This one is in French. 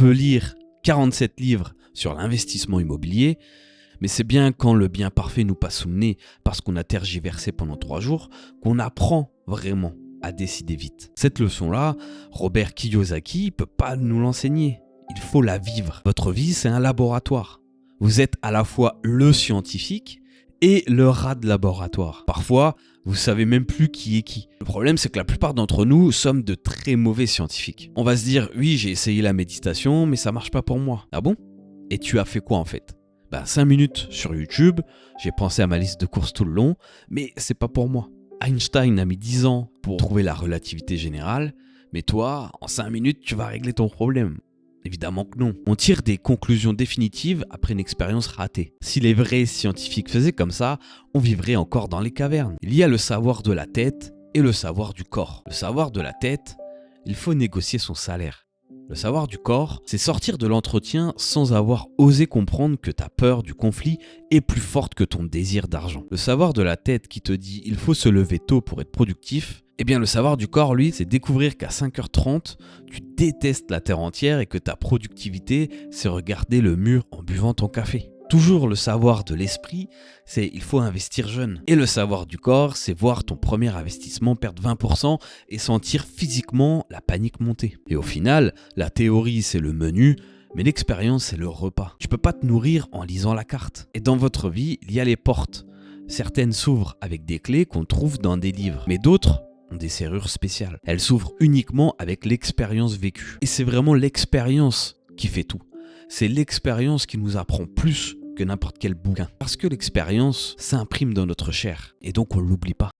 peut lire 47 livres sur l'investissement immobilier, mais c'est bien quand le bien parfait nous passe sous le nez parce qu'on a tergiversé pendant 3 jours qu'on apprend vraiment à décider vite. Cette leçon-là, Robert Kiyosaki ne peut pas nous l'enseigner. Il faut la vivre. Votre vie, c'est un laboratoire. Vous êtes à la fois le scientifique et le rat de laboratoire. Parfois, vous savez même plus qui est qui. Le problème, c'est que la plupart d'entre nous sommes de très mauvais scientifiques. On va se dire, oui, j'ai essayé la méditation, mais ça marche pas pour moi. Ah bon? Et tu as fait quoi en fait? 5 minutes sur YouTube, j'ai pensé à ma liste de courses tout le long, mais c'est pas pour moi. Einstein a mis 10 ans pour trouver la relativité générale, mais toi, en 5 minutes, tu vas régler ton problème. Évidemment que non. On tire des conclusions définitives après une expérience ratée. Si les vrais scientifiques faisaient comme ça, on vivrait encore dans les cavernes. Il y a le savoir de la tête et le savoir du corps. Le savoir de la tête, il faut négocier son salaire. Le savoir du corps, c'est sortir de l'entretien sans avoir osé comprendre que ta peur du conflit est plus forte que ton désir d'argent. Le savoir de la tête qui te dit il faut se lever tôt pour être productif, eh bien le savoir du corps, lui, c'est découvrir qu'à 5h30, tu détestes la terre entière et que ta productivité, c'est regarder le mur en buvant ton café. Toujours le savoir de l'esprit, c'est il faut investir jeune. Et le savoir du corps, c'est voir ton premier investissement perdre 20% et sentir physiquement la panique monter. Et au final, la théorie, c'est le menu, mais l'expérience, c'est le repas. Tu peux pas te nourrir en lisant la carte. Et dans votre vie, il y a les portes. Certaines s'ouvrent avec des clés qu'on trouve dans des livres, mais d'autres ont des serrures spéciales. Elles s'ouvrent uniquement avec l'expérience vécue. Et c'est vraiment l'expérience qui fait tout. C'est l'expérience qui nous apprend plus que n'importe quel bouquin. Parce que l'expérience s'imprime dans notre chair et donc on ne l'oublie pas.